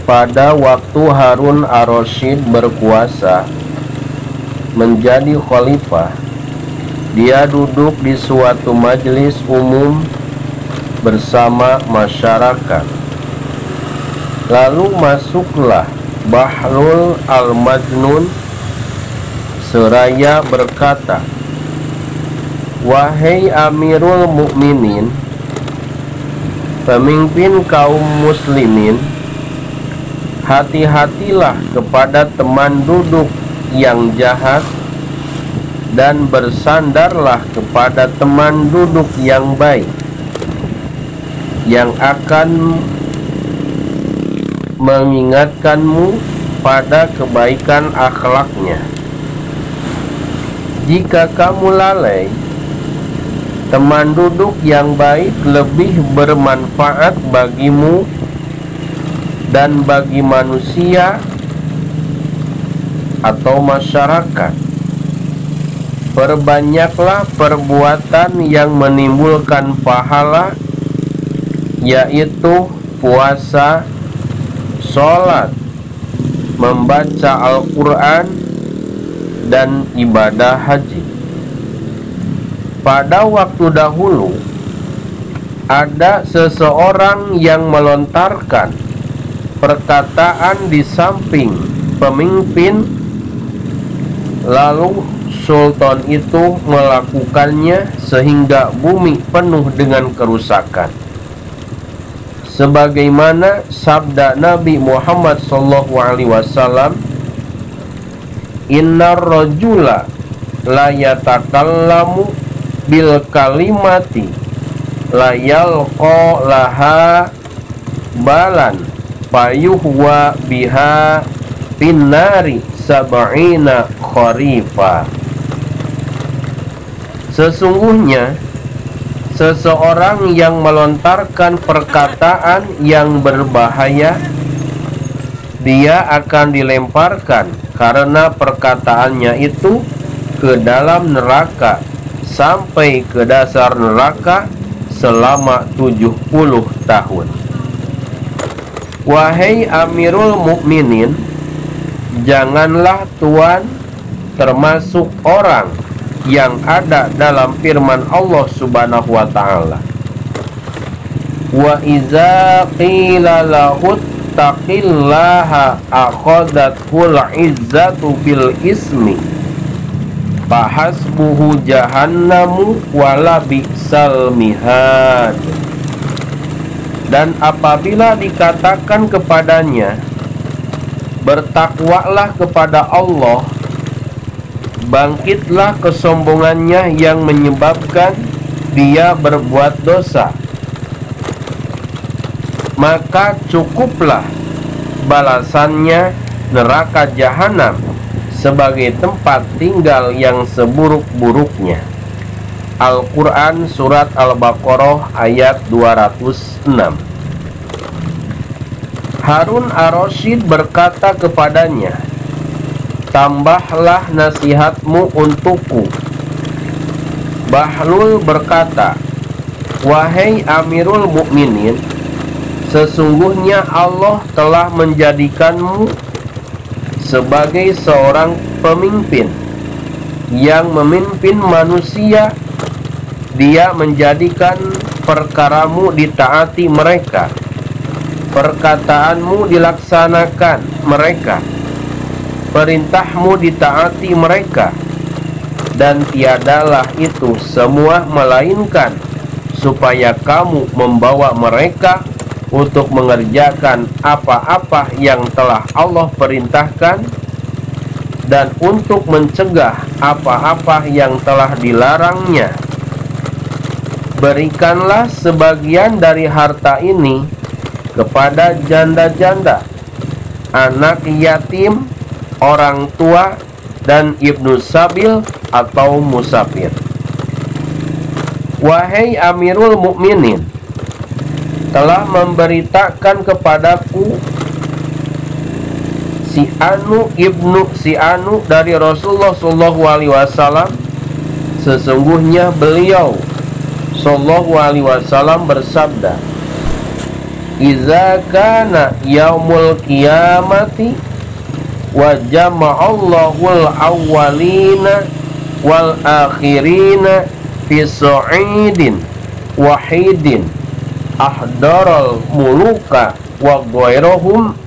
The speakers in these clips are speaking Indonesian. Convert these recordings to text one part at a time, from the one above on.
Pada waktu Harun ar-Rasyid berkuasa menjadi khalifah, dia duduk di suatu majelis umum bersama masyarakat. Lalu masuklah Bahlul al-Majnun seraya berkata, "Wahai Amirul Mukminin, pemimpin kaum muslimin, hati-hatilah kepada teman duduk yang jahat dan bersandarlah kepada teman duduk yang baik, yang akan mengingatkanmu pada kebaikan akhlaknya. Jika kamu lalai, teman duduk yang baik lebih bermanfaat bagimu dan bagi manusia atau masyarakat. Perbanyaklah perbuatan yang menimbulkan pahala, yaitu puasa, sholat, membaca Al-Quran, dan ibadah haji." Pada waktu dahulu, ada seseorang yang melontarkan perkataan di samping pemimpin, lalu sultan itu melakukannya sehingga bumi penuh dengan kerusakan. Sebagaimana sabda Nabi Muhammad SAW, "Innar rajula la yatakallamu bil kalimati la yalqa laha balan fayuhwa biha finnari sab'ina kharifa." Sesungguhnya seseorang yang melontarkan perkataan yang berbahaya, dia akan dilemparkan karena perkataannya itu ke dalam neraka sampai ke dasar neraka selama 70 tahun. Wahai Amirul Mukminin, janganlah tuan termasuk orang yang ada dalam firman Allah Subhanahu wa ta'ala, "Wa iza qila lahu taqillaha akhadathul izzatu bil ismi fahasbuhu jahannamu wala bi'sal mihad." Dan apabila dikatakan kepadanya, "Bertakwalah kepada Allah," bangkitlah kesombongannya yang menyebabkan dia berbuat dosa, maka cukuplah balasannya neraka jahanam sebagai tempat tinggal yang seburuk-buruknya. Al-Quran Surat Al-Baqarah ayat 206. Harun ar-Rasyid berkata kepadanya, "Tambahlah nasihatmu untukku." Bahlul berkata, "Wahai Amirul Mukminin, sesungguhnya Allah telah menjadikanmu sebagai seorang pemimpin yang memimpin manusia. Dia menjadikan perkaramu ditaati mereka, perkataanmu dilaksanakan mereka, perintahmu ditaati mereka, dan tiadalah itu semua melainkan supaya kamu membawa mereka untuk mengerjakan apa-apa yang telah Allah perintahkan dan untuk mencegah apa-apa yang telah dilarangnya. Berikanlah sebagian dari harta ini kepada janda-janda, anak yatim, orang tua, dan ibnu sabil atau musafir." Wahai Amirul Mukminin, telah memberitakan kepadaku si Anu ibnu si Anu dari Rasulullah SAW Sesungguhnya beliau sallallahu alaihi wasallam bersabda, "Iza kana yaumul qiyamati wa jama'allahul awwalina wal akhirina fi su'idin wahidin ahdaral muluka wa ghairahum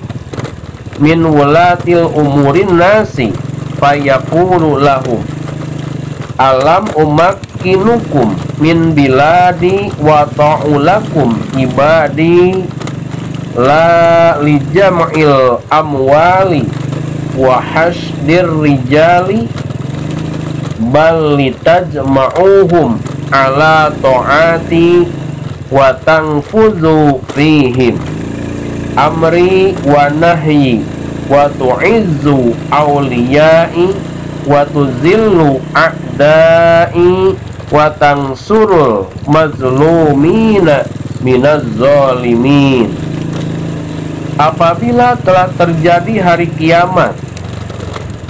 min wulatil umurin nasi fayaqulu lahum alam umakkinukum min biladi wa ta'ulakum ibadi la lijam'il amwali wa hasdir rijali bal litajma'uhum ala ta'ati wa tanfuzu fihim amri wa nahyi wa tu'izzu awliyai wa tuzillu a'dai wa tansurul mazlumina minaz zalimin." Apabila telah terjadi hari kiamat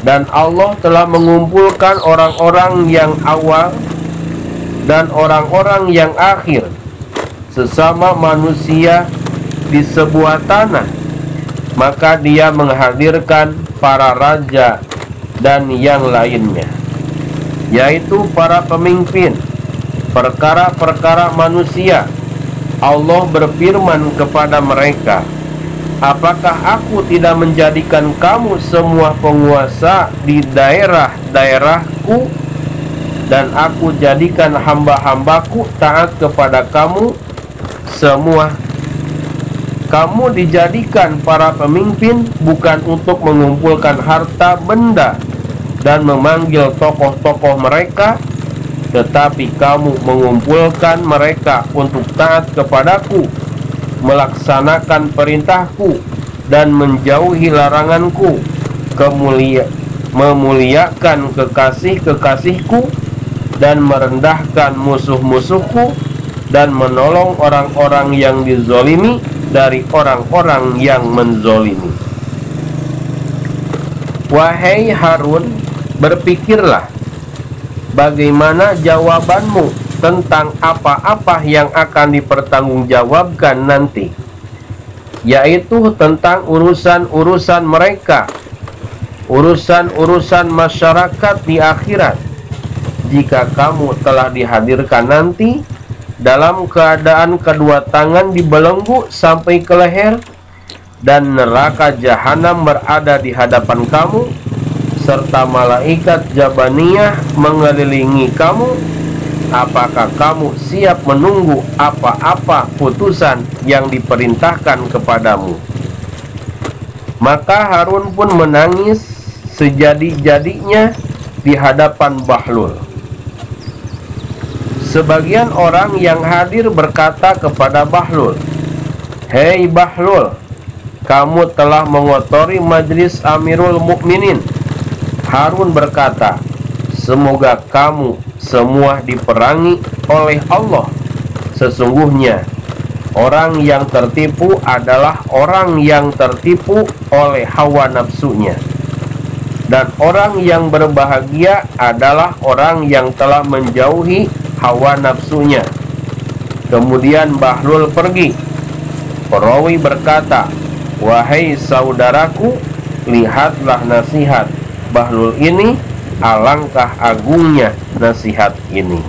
dan Allah telah mengumpulkan orang-orang yang awal dan orang-orang yang akhir sesama manusia di sebuah tanah, maka dia menghadirkan para raja dan yang lainnya, yaitu para pemimpin perkara-perkara manusia. Allah berfirman kepada mereka, "Apakah aku tidak menjadikan kamu semua penguasa di daerah-daerahku, dan aku jadikan hamba-hambaku taat kepada kamu semua? Kamu dijadikan para pemimpin bukan untuk mengumpulkan harta benda dan memanggil tokoh-tokoh mereka, tetapi kamu mengumpulkan mereka untuk taat kepadaku, melaksanakan perintahku dan menjauhi laranganku, memuliakan kekasih-kekasihku dan merendahkan musuh-musuhku, dan menolong orang-orang yang dizolimi dari orang-orang yang menzolimi." Wahai Harun, berpikirlah bagaimana jawabanmu tentang apa-apa yang akan dipertanggungjawabkan nanti, yaitu tentang urusan-urusan mereka, urusan-urusan masyarakat di akhirat. Jika kamu telah dihadirkan nanti dalam keadaan kedua tangan dibelenggu sampai ke leher, dan neraka jahanam berada di hadapan kamu, serta malaikat Jabaniyah mengelilingi kamu, apakah kamu siap menunggu apa-apa putusan yang diperintahkan kepadamu? Maka Harun pun menangis sejadi-jadinya di hadapan Bahlul. Sebagian orang yang hadir berkata kepada Bahlul, "Hei Bahlul, kamu telah mengotori majlis Amirul Mukminin." Harun berkata, "Semoga kamu semua diperangi oleh Allah. Sesungguhnya orang yang tertipu adalah orang yang tertipu oleh hawa nafsunya, dan orang yang berbahagia adalah orang yang telah menjauhi hawa nafsunya." Kemudian Bahlul pergi. Perawi berkata, "Wahai saudaraku, lihatlah nasihat Bahlul ini, alangkah agungnya nasihat ini."